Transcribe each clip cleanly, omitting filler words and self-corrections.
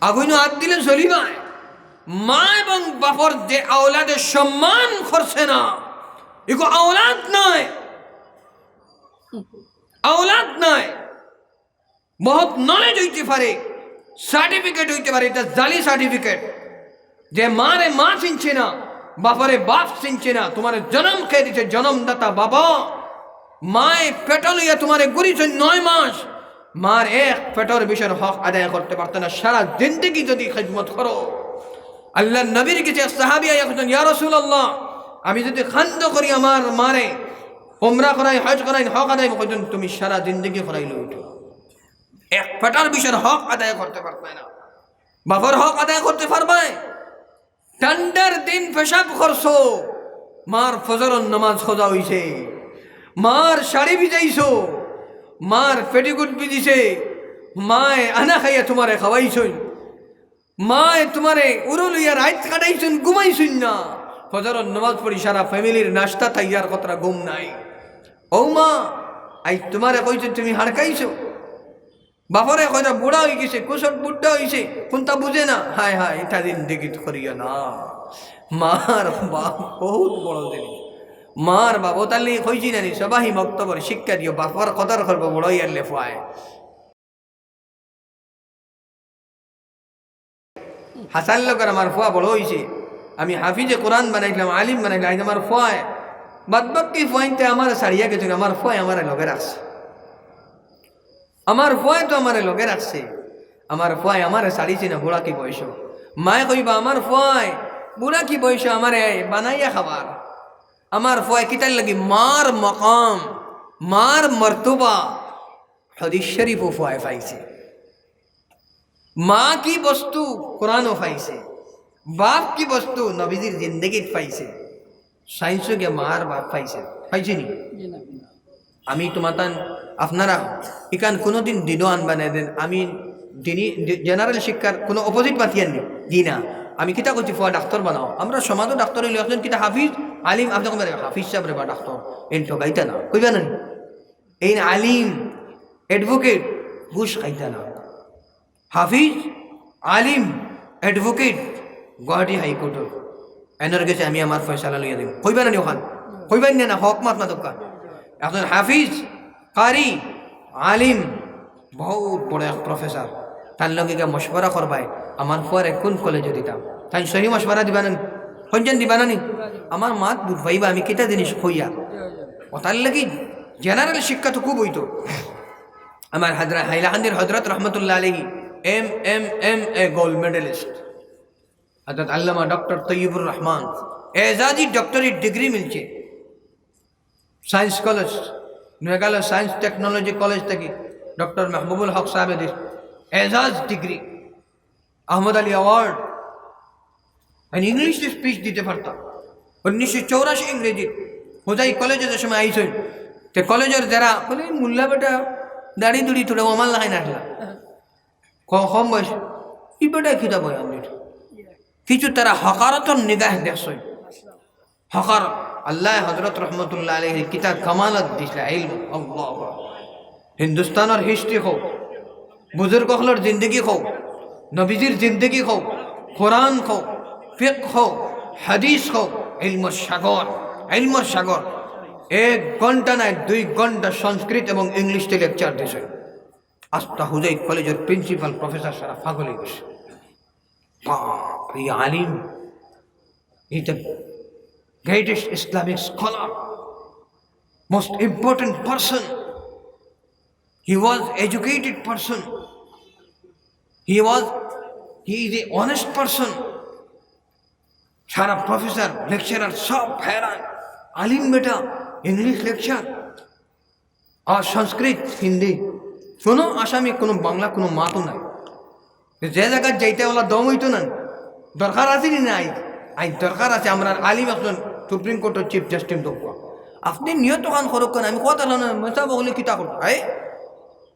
আগুন হাত দিলে চলি নাই। মা এবং বাপর যে আওলাদের সম্মান করছে না, এগো আওলাদ নয়, আওলাদ নয়। বহুত নলেজ হইতে পারে, সার্টিফিকেট হইতে পারে, এটা জালি সার্টিফিকেট। যে মারে মা চিনছে না, বাপারে বাপ চিনছে না, তোমার জন্ম খেয়ে দিচ্ছে জন্মদাতা বাবা। মায়ে পেট লইয়া তোমারে গুরিছে 9 মাস, মার এক পেটের বিষয়ের হক আদায় করতে পারত না। সারা জিন্দেগি যদি খিদমত করো, আল্লাহ নবীর কাছে সাহাবী আয়া বলেন, ইয়া রাসূলুল্লাহ, আমি যদি খান্দ করি আমার মারে উমরা করাই, হজ করাই, হক আদায় করেন, তুমি সারা জিন্দেগি করাইলে উঠো। এক পেটের বিষয়ের হক আদায় করতে পারবে না, বাবার হক আদায় করতে পারবে? ঠান্ডার দিন পেশাব করছো, মার ফজরের নামাজ খোঁজা হইছে, মার শাড়ি ভিজাইছো, মার পেটিকুট ভিজিছে, মায় আনা খাইয়া তোমারে খাওয়াইছুন, মায় তোমারে উরু লইয়া রাত কাটাইছুন, ঘুমাইছুন না। ফজরের নামাজ পড়ি সারা ফ্যামিলির নাস্তা তাইয়ার কতটা ঘুম নাই। ও মা, আই তোমারে কইছে তুমি হাড়কাইছো। বাপরে কয়টা বুড়া হয়ে গেছে, কুশট বুড়া হয়েছে, কোনটা বুঝে না। হায় হায়, এটা জিন্দেগি করিয়া না। মার বাপ বহুত বড় জিনিস। মার বাপ তাহলে কইছি নানি সবাই বক্তব্য শিক্ষা দিও, বাপর কদর করবো বড় ইয়ারলে ফুয়ায়। হাসান লোকের আমার ফুয়া বড় হয়েছে, আমি হাফিজে কোরআন বানাইলাম, আলিম বানাইলাম, আমার ফুয়ায় বাদ বাকি ফুয়াইতে আমার সারিয়া গেছিল। আমার ফুয়ায় আমার লগে রাখছে, আমার ফুয়ায় তো আমার লগে রাখছে। আমার ফুয়ায় আমার সারিছে না বুড়া কি বয়স। মায়ে কইবা আমার ফুয়ায় বুড়া কি বয়স আমারে বানাইয়া খাবার। আমার ফুয়ায় কিতার লাগি মার মকাম, মার মর্তবা হাদিস শরীফ ফুয়ায় পাইছে। মা কি বস্তু কোরআনও পাইছে, বাপ কি বস্তু নবীজির জিন্দগিত পাইছে। সাইন্সও গে মার বাপ পাইছে, পাইছে নি? আমি তোমাতান আপনারা এখান কোনোদিন দিনও আনবা না দেন। আমি দিনই জেনারেল শিক্ষার কোনো অপোজিট বাতিয়েন নি দি না। আমি কিতা করছি ফুয়া ডাক্তার বানাও, আমরা সমাজও ডাক্তার হইলে একজন কিতা হাফিজ আলিম, আপনি কবে হাফিজ সাহেব রে বা ডাক্তার এন তো গাইতা না, কইবা না এই আলিম অ্যাডভোকেট ঘুষ খাইতা না। হাফিজ আলিম অ্যাডভোকেট গুয়াহাটি হাইকোর্টের এনার গেছে আমি আমার ফয়সালা লইয়া দেব, কইবা না ওখান, কইবেন না হক মাত না দোকান। এখন হাফিজ কারি আলিম বহুত বড় এক প্রফেসর, তার লগে গিয়ে মশওয়ারা করবায় আমার ফুয়ারে কোন কলেজে দিতাম, তাই সহি মশওয়ারা দিবা না, কঞ্জন দিবা না নি? আমার মাত বুঝবাইবা আমি কেটা জিনিস হইয়া ও তার লাগি জেনারেল শিক্ষা তো খুব হইতো। আমার হাইলাকান্দির হজরত রহমতুল্লাহ আলাইহি এম এ গোল্ড মেডেলিস্ট হজরত আল্লামা ডক্টর তৈয়বুর রহমান এজাজি ডক্টরেট ডিগ্রি মিলছে science college, Meghalaya science technology college থেকে ডক্টর মাহবুবুল হক সাহেবের এজাজ ডিগ্রি, আহমদ আলী অ্যাওয়ার্ড। আমি ইংলিশ স্পিচ দিতে পারতাম 1984 ইংরেজি। হোজাই কলেজে যে সময় আইসই তে কলেজের যারা বলে মুল্লা বেটা দাড়ি দুড়ি তুলে আমার লাগাই নাটলা কম বয়স ই বেটা খিদা বয়ান কিছু তারা হকারতন নিগাহ দেখছই হকার। আল্লাহ হজরত রহমতুল্লাহ আলাইহি কিতাব কামালত দিছিল ইলম। আল্লাহ হিন্দুস্তানের হিস্ট্রি হোক, বুজুর্গ হলর জিন্দগি হোক, নবীজির জিন্দগি হোক, কোরআন হোক, ফিকহ হোক, হাদিস হোক, ইলমর সাগর, ইলমর সাগর। 1 ঘন্টা নয় 2 ঘন্টা সংস্কৃত এবং ইংলিশে লেকচার দিয়েছে। আস্তা হুজাই কলেজের প্রিন্সিপাল প্রফেসর সারা পাগল হয়ে গেছে। বাপ রে Alim, he the greatest Islamic scholar, most important person. He was educated person. He is a honest person. সারা প্রফেসর লেকচারার সব हैरान, আলিম বেটা ইংলিশ লেকচার আর সংস্কৃত হিন্দি শোনো, আসামি কোনো বাংলা কোনো মাতো নাই। যে জায়গায় যাইতে ওলা দম হইতো না, দরকার আছে নি নাই? আই দরকার আছে আমরা আলিম একজন সুপ্রিম কোর্টের চিফ জাস্টিস দেখবো। আপনি নিয়ত খান করুক কেন, আমি কথা মেসা বলে কিতা করবো?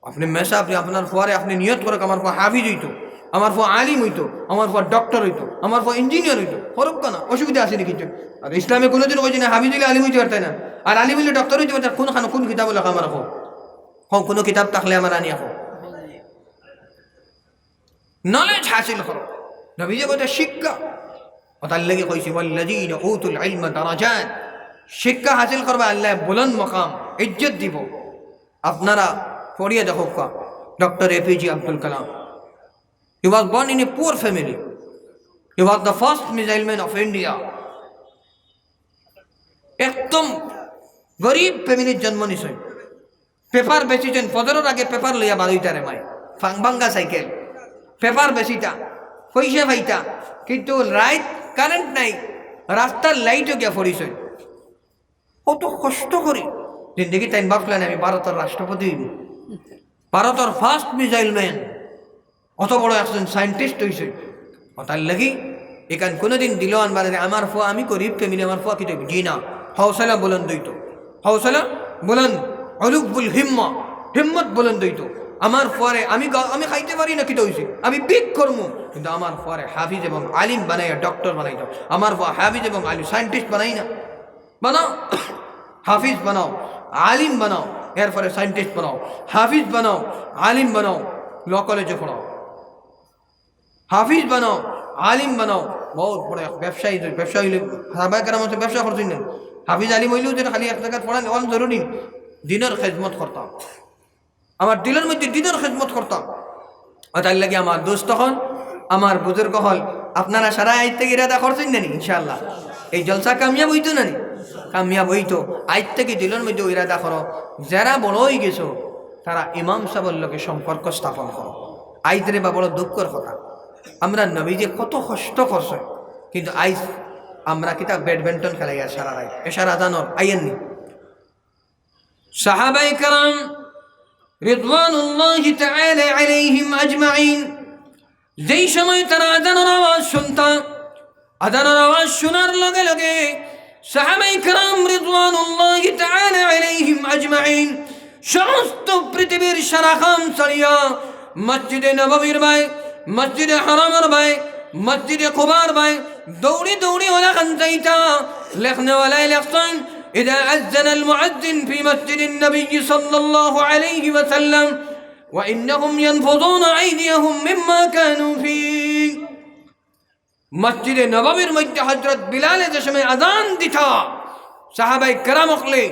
আপনি মেসা আপনি আপনার ফুয়ারে আপনি নিয়ত করুক আমার ফুয়া হাফিজ হইতো, আমার ফুয়া আলিম হইতো, আমার ফুয়া ডক্টর হইতো, আমার ফুয়া ইঞ্জিনিয়ার হইতো, করুক কেন, অসুবিধা আসেনি কিছু। আর ইসলামে কোনোদিন কইছি না হাফিজ হইলে আলিম হইতে পারতাই না, আর আলিম হইলে ডক্টর হইতে পারতাম। কোন খান কোন কিতাব লেখা আমার এখন কোনো কিতাব থাকলে আমার আনি এখন নলেজ হাসিল করো নবীজি কথা শিক্ষা তার লেগে কইছি ওয়াল্লাযীনা উতুল ইলমা দারাজাত শিক্ষা হাসিল করবে আল্লাহ বুলন্দ মকাম ইজ্জত দিব আপনারা পড়িয়ে দেখো doctor APJ Abdul Kalam he was born in a poor family he was the first missile man of India একদম গরিব ফ্যামিলির জন্ম নিছে পেপার বেচিছেন ফজরের আগে পেপার লইয়া বারোইটারে মাই ফাংবাঙ্গা সাইকেল পেপার বেচিতা পয়সা পাইতা কিন্তু রাইট কারেন্ট নাই রাস্তার লাইটও গিয়া পড়িছে কত কষ্ট করি জিন্দগি টাইম ভাবলেন আমি ভারতের রাষ্ট্রপতি হইব ভারতের ফার্স্ট মিসাইল ম্যান অত বড় একজন সায়েন্টিস্ট হয়েছে তার লাগি এখান কোনোদিন দিল আনবারে আমার ফুয়া আমি গরিব ফ্যামিলি আমার ফুয়া কিতে জি না হৌসলা বুলন্দ হইতো হৌসলা বুলন্দ অলুকবুল হিম্মত বুলন্দ হইতো আমার ফুয়ারে আমি খাইতে পারি না কিতে হয়েছে আমি বিগ করবো কিন্তু আমার ফুয়ারে হাফিজ এবং আলিম বানাইয়া ডক্টর বানাইতো আমার ফুয়া হাফিজ এবং আলিম সায়েন্টিস্ট বানাই না বানাও হাফিজ বানাও আলিম বানাও এরপরে সায়েন্টিস্ট বানাও হাফিজ বানাও আলিম বানাও ল কলেজে পড়াও হাফিজ বানাও আলিম বানাও বহুত বড় ব্যবসায়ী হইলে সাহাবায়ে কেরাম ব্যবসা করছেন না হাফিজ আলিম হইলেও যেটা খালি এক জায়গায় পড়ান অন জরুরি দিনের খেদমত করতাম আমার দিলের মধ্যে দিনের খেদমত করতাম তার লাগে আমার দোস্ত হন আমার বুজুর্গ হল আপনারা সারা আইত থেকে ইরাদা করছেন না ইনশাআল্লাহ এই জলসা কামিয়াব হইতো না কামিয়াব হইতো আইত থেকে দিলের মধ্যে ইরাদা করো যারা বড় হয়ে গেছো তারা ইমাম সাহেবের লোকে সম্পর্ক স্থাপন করো আইতরে বা বড় দুঃখের কথা আমরা নবীজি কত কষ্ট করছে কিন্তু আইস আমরা কিতা ব্যাডমিন্টন খেলাই আর সারা রাত এশার আজানর আইয়েননি সাহাবায়ে কেরাম রিদওয়ানুল্লাহি তাআলা আলাইহিম আজমাইন যেই সময় তারা আজানের আওয়াজ শুনতাম আজানের আওয়াজ শোনার লগে লগে সাহাবায়ে কেরাম রিদওয়ানুল্লাহি তাআলা আলাইহিম আজমাইন সমস্ত পৃথিবীর সারা খাম ছাড়িয়া মসজিদে নববীর ভাই মসজিদে হারামের ভাই মসজিদে কুবার ভাই দৌড়ি দৌড়ি ওলা খান যাইতা লেখনে ওয়ালাই লেখছেন إذا أذن المؤذن في مسجد النبي صلى الله عليه وسلم وإنهم ينفضون أيديهم مما كانوا فيه مسجد النبوي مجد حضرت بلال جسمي أذان দিতা সাহাবায়ে কেরাম হলে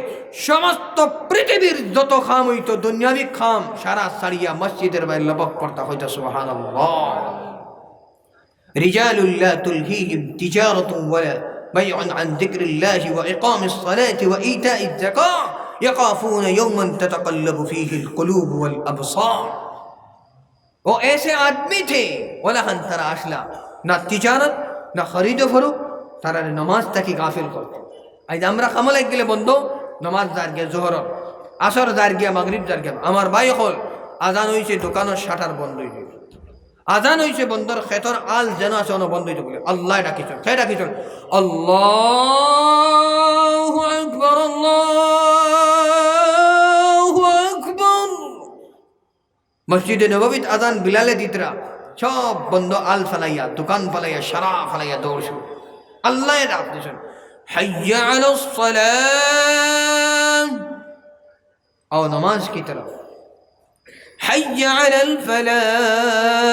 সমস্ত পৃথিবীর যত খাম হইতো দুনিয়াবি খাম সারা সারিয়া মসজিদের বাইরে লবক পড়তা হইতো সুবহানাল্লাহ রিজালুল লা তুলহিহিম তিজারাতুন ওয়ালা بيع عن ذكر الله وإقام الصلاة وإيتاء الزكاة يخافون يوما تتقلب فيه القلوب والأبصار वो ऐसे आदमी थे वलहन तरा असला ना तिजारत ना खरीद फरोख तारा नमाज तक गाफिल करते आज আমরা খামলে গেলে বন্ধ নামাজ দার গিয়া জোহর আসর দার গিয়া মাগরিব দার গিয়া আমার ভাই হল আজান হইছে দোকানের শাটার বন্ধ হইছে আজান হইছে বন্দর খেতর আল যেন আছে বন্ধ হইতে বলে আল্লাহ ডাকিছেন সে ডাকিছেন আল্লাহু আকবার আল্লাহু আকবার মসজিদে নববীত আজান বিলালে দিতরা সব বন্ধ আল ফালাইয়া দোকান ফালাইয়া সারা ফালাইয়া দৌড়ছ আল্লাহ ডাকতেছেন হাইয়া আলাস সালাম আও নামাজ কি তরফ حي على الفلاح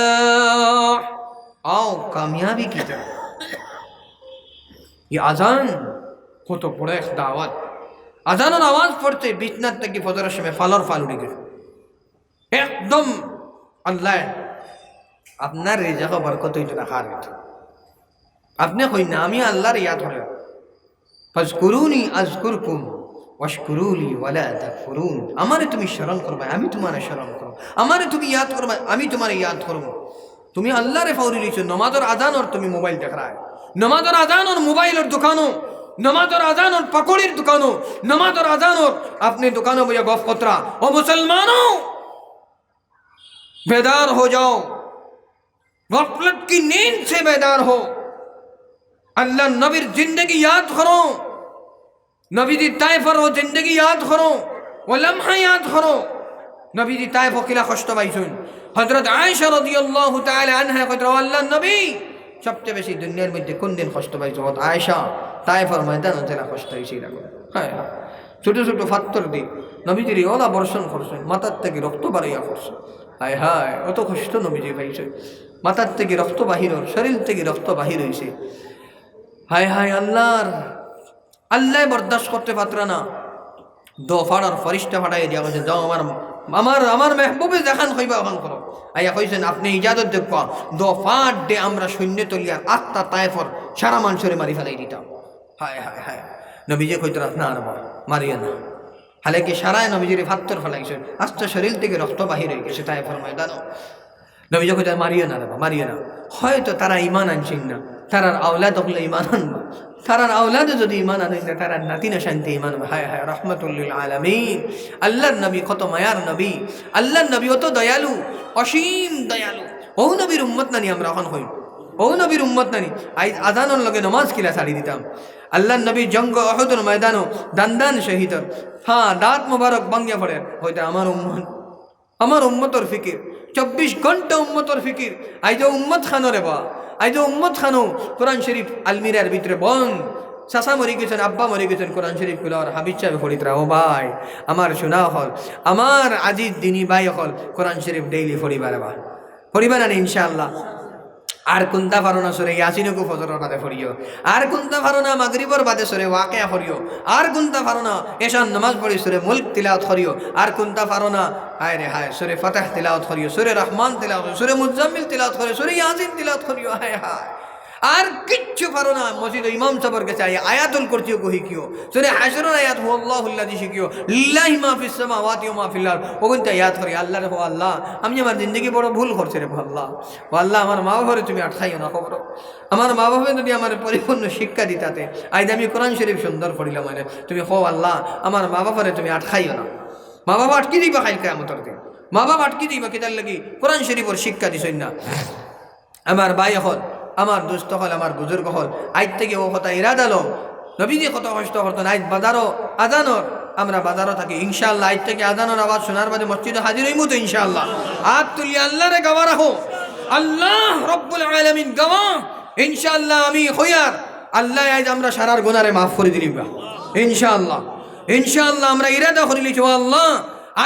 आओ कामयाबी की तरफ ये अजान को तो बड़ा एक दावत अजान और आवाज पढ़ते बिचना तक की फजरश में फाल और फाल उड़ी गए एकदम अल्लाह अपना रिज़्क़ को बरकत ही तो खार गए अपने कोई नामी अल्लाह रे याद हो रहा फज़कुरूनी अज़कुरकुम वशकुरूली वला तकफुरून আমারে তুমি স্মরণ করবে আমি তোমারে স্মরণ করব আমারে তুমি याद করবে আমি তোমারে याद করব তুমি আল্লাহরে ফাউরি লিছো নামাজের আযান আর তুমি মোবাইল দেখ रहा है নামাজের আযান আর মোবাইলের দোকানো নামাজের আযান আর পকোড়ির দোকানো নামাজের আযান আর अपने दुकानों में गफ कतरा ओ मुसलमानों बेदार हो जाओ गफलत की नींद से बेदार हो अल्लाह नबीर जिंदगी याद करो नबी दी ताइफर वो जिंदगी याद करो वो लम्हा याद करो नबी दी ताइफ किला खुशतो बाइसुन हजरत आयशा रदियल्लाहु ताआला अन्हा कहते अल्लाह नबी सबसे बेশি দুনিয়ার মধ্যে কোন দিন খুশতো পাইছো হত আয়েশা তাইফের ময়দানে জেলা খুশতো হইছিল হ্যাঁ ছোট ছোট পাথর দি নবীজির ওলা বর্ষণ করছেন মাথার থেকে রক্ত বাড়াইয়া করছে হায় হায় অত কষ্ট নবীজি পাইছে, মাথার থেকে রক্ত বাহির, শরীর থেকে রক্ত বাহির হয়েছে। হায় হায় আল্লাহ বরদাস্ত করতে পারত না। ফাড়ার ফরিস্তা ফাটাই দিয়া কইছে, যাও আমার মেহবুবে দেখান কইবা ওখান করো। আইয়া কইছেন আপনি ইজাজত দেখবা ফাট দে আমরা সৈন্য তলিয়ার আত্মা তায়েফর সারা মানুষরে মারি ফেলাই দিতাম। হায় হায় হায় নবীজি কইতো না আর মারিয়া না। হালে কি সারায় নবীজির ফাত্তর ফেলাইছেন, আস্তে শরীর থেকে রক্ত বাহির হয়ে গেছে তায়েফর ময়দানও। নবীজি কইতো মারিয়া না রে বা, মারিয়া না। হয়তো তারা ইমান আনছেন না, তারার আওলাদ হলে ইমান আনবা, তারার আওলাদে যদি ইমান আনে তারার নাতিনা শান্তি ইমান। হায় হায় রহমতুল্লিল আলামিন। আল্লাহর নবী কত মায়ার নবী, আল্লাহর নবী অত দয়ালু, অসীম দয়ালু। ও নবীর উম্মত নানি আমরা এখন হই, ও নবীর উম্মত নানি। আজানোর লগে নমাজ কিলা ছাড়ি দিতাম। আল্লাহর নবী জঙ্গ অহদর ময়দানো দান শহীদ, হ্যাঁ দাঁত মোবারক বাঙ্গিয়া পড়ে হয়তো আমার উম্মতর ফিকির 24 ঘন্টা উম্মতর ফিকির। আই যে উম্মত খানো রে বা, আই যে উম্মত খানো কোরআন শরীফ আলমিরার ভিতরে বন। চাচা মরি গেছেন, আব্বা মরি গেছেন, কোরআন শরীফ খুলার হাবিজ সাহেব ফরিদরা। ও ভাই আমার শোনা হল, আমার আজিজ দিনী ভাই হল কোরআন শরীফ ডেইলি ফরিবার বা ফরিবার আনে ইনশাআল্লাহ। আর কোনটা পারো না সরে ইয়াসিনকু ফজরের বাদে ফরিও, আর কোনটা পারো না মাগরিবর বাদে সরে ওয়াকিয়া ফরিও, আর কোনটা পারো না এশার নামাজ পড়ি সরে মুলক তিলাওয়াত করিও, আর কোনটা পারো না হায় রে হায় সরে ফাতিহা তিলাওয়াত করিও, সরে রহমান তিলাওয়াত, সরে মুজাম্মিল তিলাওয়াত করিও, সরে ইয়াসিন তিলাওয়াত করিও। হায় হায় আর কিচ্ছু পারো না মসজিদ ইমাম সাহেবের কাছে আয়াতুল কুরসিও কহি কিও, সরে হাশরের আয়াত হুয়াল্লাহুল্লাযী শিখিও, লিল্লাহি মা ফিস সামাওয়াতি ওয়া মা ফিল আরদ। ওগুনটা ইয়াদ করি আল্লাহ রে, ও আল্লাহ আমি আমার জিন্দগি বড় ভুল করছি রে আল্লাহ। ও আল্লাহ আমার মা বাবারে তুমি আটকাইও না খবর, আমার মা বাবা যদি আমার পরিপূর্ণ শিক্ষা দিতাতে আজ আমি কোরআন শরীফ সুন্দর পড়িলাম, মানে তুমি হো আল্লাহ আমার মা বাবারে তুমি আটকাইও না। মা বাবা আটকি দিবা খাইল কিয়ামতের দিন, মা বাবা আটকি দিবা কিতার লাগি কোরআন শরীফের শিক্ষা দিছই না। আমার ভাই হল, আমার দুস্থ হল, আমার বুজুর্গ হল, আজ থেকে ও কথা ইরাদা লো নবীজি কত কষ্ট করতেন। আজ বাজারও আজানর আমরা বাজারও থাকি ইনশাআল্লাহ। আজ থেকে আজানর আওয়াজ শোনার বাদে মসজিদে হাজির হইমু তো ইনশাআল্লাহ। হাত তুলি আল্লাহরে গাওয়া রাখো, আল্লাহ রব্বুল আলামিন গাওয়া ইনশাআল্লাহ। আমি হইয়ার আল্লাহ আজ আমরা সারার গুনারে মাফ করে দিলিবা ইনশাআল্লাহ। ইনশাআল্লাহ আমরা ইরাদা করে লিছি, ও আল্লাহ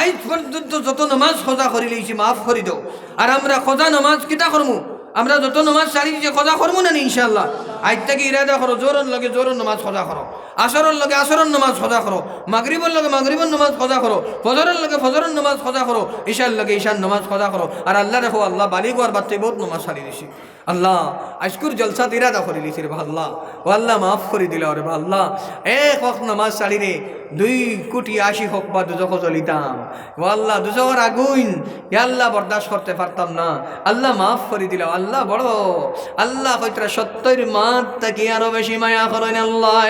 আজ পর্যন্ত যত নামাজ খোঁজা করে লিছি মাফ করে দাও। আর আমরা খোঁজা নামাজ কিতা করমু, আমরা যত নামাজ সারি দিয়েছি খোঁজা করবো না ইনশাআল্লাহ। আজ থেকে ইরাদা করো জোরন লগে জোরন নামাজ খোঁজা করো, আসরের লগে আসরের নামাজ খোঁজা করো, মাগরিবের লগে মাগরিবের নামাজ খোঁজা করো, ফজরের লগে ফজরের নামাজ খোঁজা করো, ঈশার লগে ঈশার নামাজ খোঁজা করো। আর আল্লাহ রেখো আল্লাহ বালিগ আর বাচ্চা বহুত নামাজ সারি দিছি আল্লাহ। আজকুর জলসাত ইরাদা করে দিছি রে আল্লাহ, ও আল্লাহ মাফ করে দিলে রে আল্লাহ। এক হক নামাজ সারি রে 2,80,00,000 হোক বা দুজক জ্বলিতাম, ও আল্লাহ দুজকের আগুন আল্লাহ বরদাস্ত করতে পারতাম না। আল্লাহ মাফ করে দিল আল্লাহ বড় আল্লাহ। হয়তরা 70 মাত তাকে আরো বেশি মায়া করেন আল্লাহ।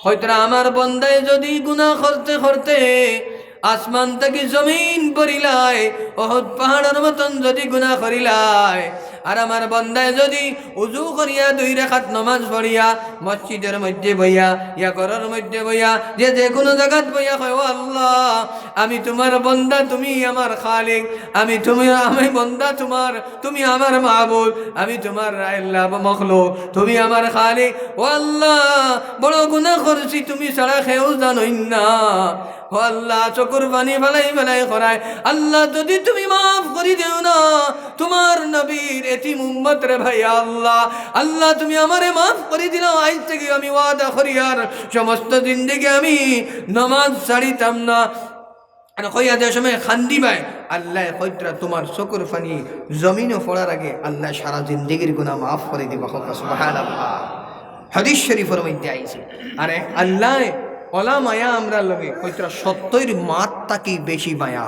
হয়তরা আমার বন্দায় যদি গুনাহ করতে করতে আসমান থেকে জমিন পড়িলায়, অহদ পাহাড়ের মতন যদি গুনাহ করিলায়, আর আমার বন্দায় যদি উজু করিয়া 2 রাকাত নামাজ পড়িয়া মসজিদের মধ্যে বইয়া ইয়া ঘরের মধ্যে বইয়া যে কোনো জায়গাত বইয়া কয়, ও আল্লাহ আমি তোমার বন্দা, তুমি আমার খালিক, আমি বন্দা তোমার, তুমি আমার মাবুদ, আমি তোমার আল্লাহ মখলুক, তুমি আমার খালিক। ও আল্লাহ বড় গুনাহ করছি, তুমি ছাড়া কেউ জানোই না। ও আল্লাহ চকুর পানি ফেলাই করায় আল্লাহ যদি তুমি মাফ করে দেও না, তোমার নবীর এতিম উম্মত রে ভাই আল্লাহ, আল্লাহ তুমি আমারে মাফ করে দিলাম। আজ থেকে আমি ওয়াদা করি আর সমস্ত জিন্দেগি আমি নামাজ ছাড়িতাম না। কইয়া দেওয়ার সময় খান্দি ভাই আল্লাহ কইতরা তোমার চকুর পানি জমিনও পড়ার আগে আল্লাহ সারা জিন্দেগির গুনাহ মাফ করে দিবা। সুবহানাল্লাহ হাদিস শরীফের মধ্যে আইছে। আরে আল্লাহ ওলা মায়া আমরা লগে কইতরা 70 মাত তাকি বেশি মায়া।